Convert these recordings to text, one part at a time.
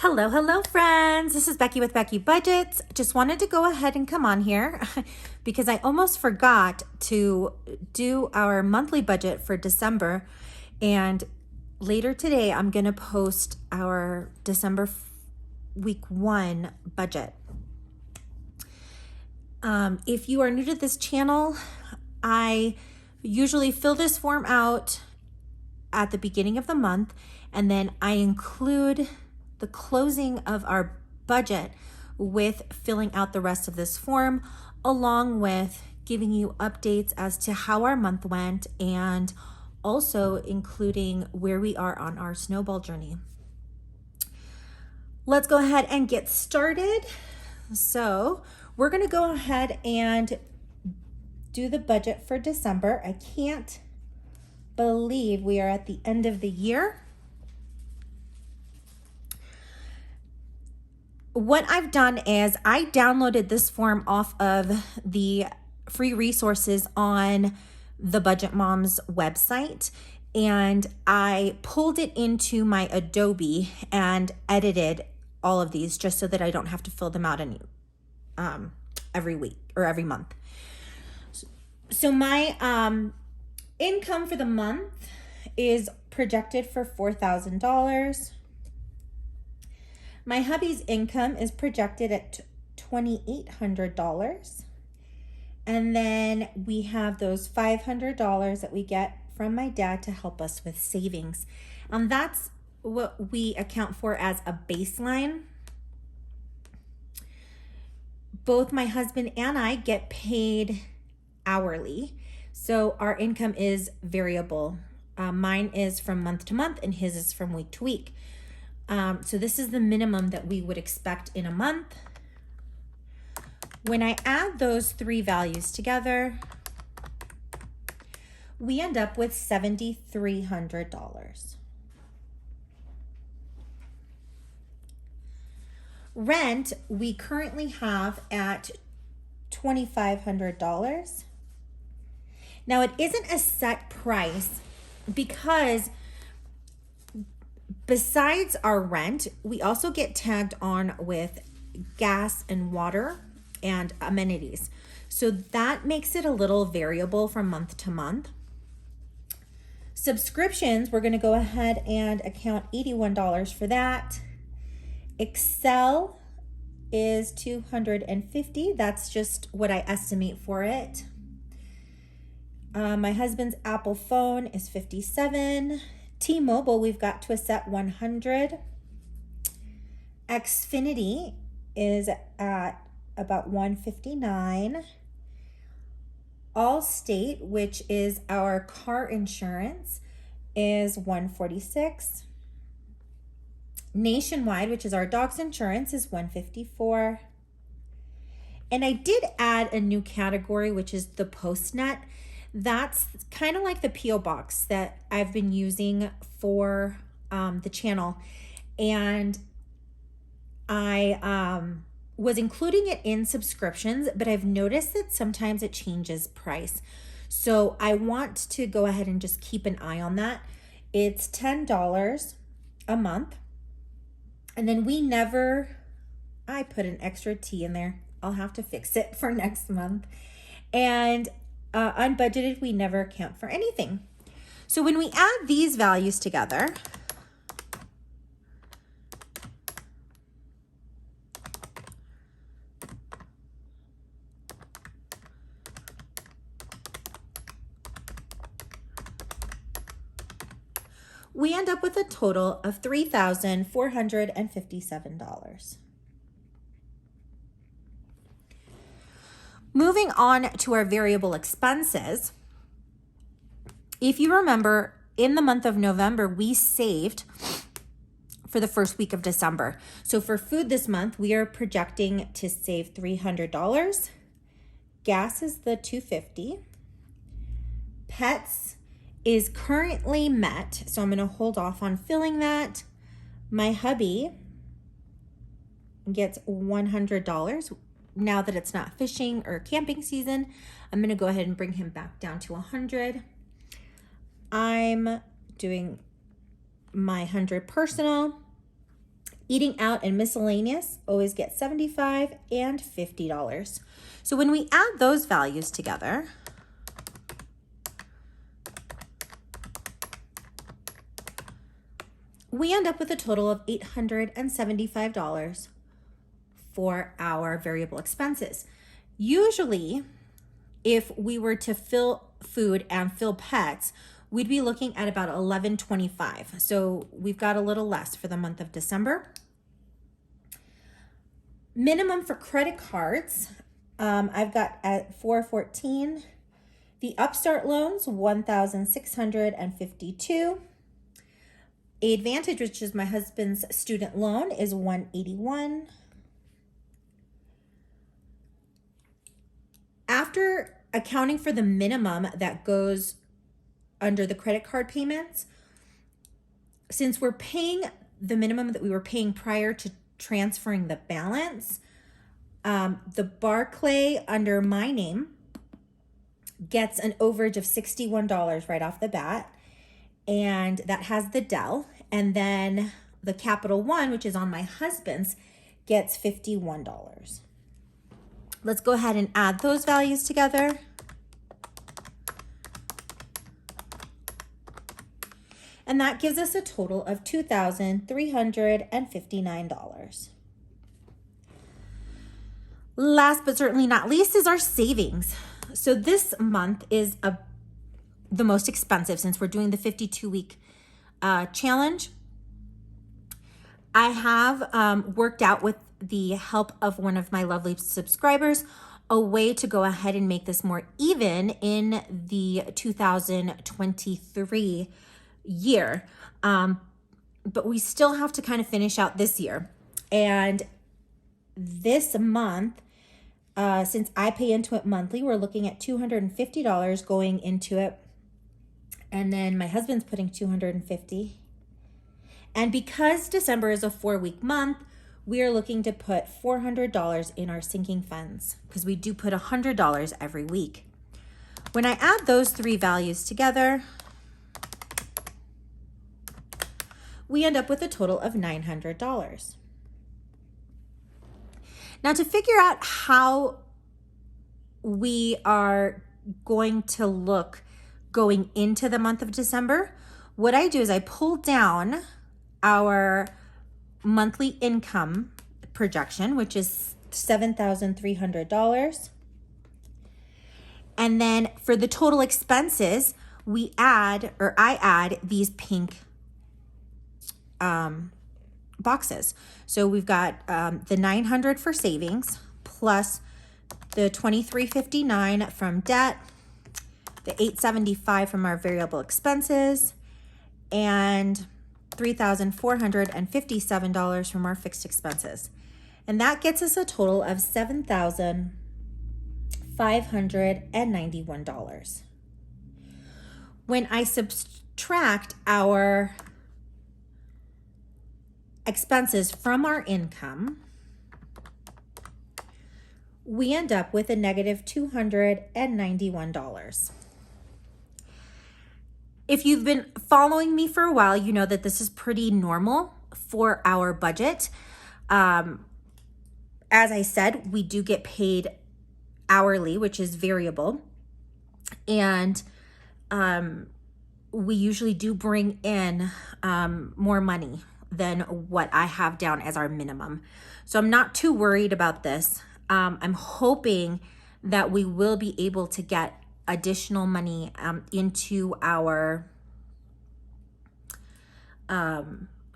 Hello, friends. This is Becky with Becky Budgets. Just wanted to go ahead and come on here because I almost forgot to do our monthly budget for December. And later today, I'm going to post our December week 1 budget. If you are new to this channel, I usually fill this form out at the beginning of the month, and then I include the closing of our budget with filling out the rest of this form, along with giving you updates as to how our month went and also including where we are on our snowball journey. Let's go ahead and get started. So we're going to go ahead and do the budget for December. I can't believe we are at the end of the year. What I've done is I downloaded this form off of the free resources on the Budget Moms website, and I pulled it into my Adobe and edited all of these just so that I don't have to fill them out every week or every month. So my income for the month is projected for $4,000. My hubby's income is projected at $2,800. And then we have those $500 that we get from my dad to help us with savings. And that's what we account for as a baseline. Both my husband and I get paid hourly, so our income is variable. Mine is from month to month and his is from week to week. So this is the minimum that we would expect in a month. When I add those three values together, we end up with $7,300. Rent, we currently have at $2,500. Now it isn't a set price because besides our rent, we also get tagged on with gas and water and amenities. So that makes it a little variable from month to month. Subscriptions, we're going to go ahead and account $81 for that. Excel is $250. That's just what I estimate for it. My husband's Apple phone is $57. T-Mobile, we've got to a set $100. Xfinity is at about $159. Allstate, which is our car insurance, is $146. Nationwide, which is our dog's insurance, is $154. And I did add a new category, which is the Postnet. That's kind of like the P.O. box that I've been using for the channel. And I was including it in subscriptions, but I've noticed that sometimes it changes price. So I want to go ahead and just keep an eye on that. It's $10 a month. And then I put an extra T in there. I'll have to fix it for next month. And unbudgeted, we never account for anything. So when we add these values together, we end up with a total of $3,457. Moving on to our variable expenses. If you remember, in the month of November, we saved for the first week of December. So for food this month, we are projecting to save $300. Gas is the $250. Pets is currently met, so I'm going to hold off on filling that. My hubby gets $100. Now that it's not fishing or camping season, I'm going to go ahead and bring him back down to $100. I'm doing my $100 personal. Eating out and miscellaneous always get $75 and $50. So when we add those values together, we end up with a total of $875 for our variable expenses. Usually, if we were to fill food and fill pets, we'd be looking at about $1,125. So we've got a little less for the month of December. Minimum for credit cards, I've got at $414. The Upstart loans, $1,652. Advantage, which is my husband's student loan, is $181. After accounting for the minimum that goes under the credit card payments, since we're paying the minimum that we were paying prior to transferring the balance, the Barclay under my name gets an overage of $61 right off the bat, and that has the Dell. And then the Capital One, which is on my husband's, gets $51. Let's go ahead and add those values together. And that gives us a total of $2,359. Last but certainly not least is our savings. So this month is the most expensive since we're doing the 52-week challenge. I have worked out with the help of one of my lovely subscribers a way to go ahead and make this more even in the 2023 year. But we still have to kind of finish out this year. And this month, since I pay into it monthly, we're looking at $250 going into it. And then my husband's putting $250. And because December is a 4-week month, we are looking to put $400 in our sinking funds because we do put $100 every week. When I add those three values together, we end up with a total of $900. Now, to figure out how we are going to look going into the month of December, what I do is I pull down our monthly income projection, which is $7,300. And then for the total expenses, I add these pink boxes. So we've got the $900 for savings plus the $2,359 from debt, the $875 from our variable expenses, and $3,457 from our fixed expenses. And that gets us a total of $7,591. When I subtract our expenses from our income, we end up with a negative $291. If you've been following me for a while, you know that this is pretty normal for our budget. As I said, we do get paid hourly, which is variable. And we usually do bring in more money than what I have down as our minimum. So I'm not too worried about this. I'm hoping that we will be able to get additional money into our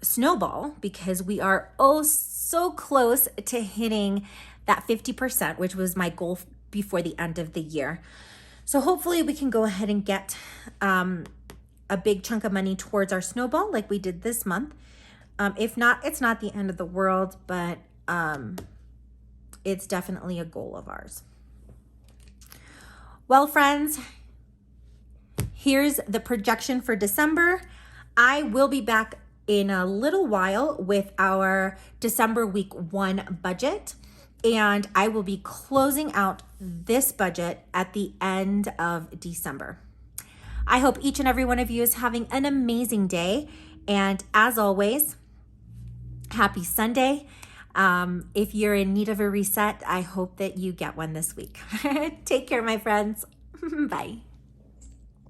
snowball because we are so close to hitting that 50%, which was my goal before the end of the year. So hopefully we can go ahead and get a big chunk of money towards our snowball like we did this month. If not, it's not the end of the world, but it's definitely a goal of ours. Well, friends, here's the projection for December. I will be back in a little while with our December week 1 budget, and I will be closing out this budget at the end of December. I hope each and every one of you is having an amazing day, and as always, Happy Sunday. If you're in need of a reset, I hope that you get one this week. Take care, my friends. Bye.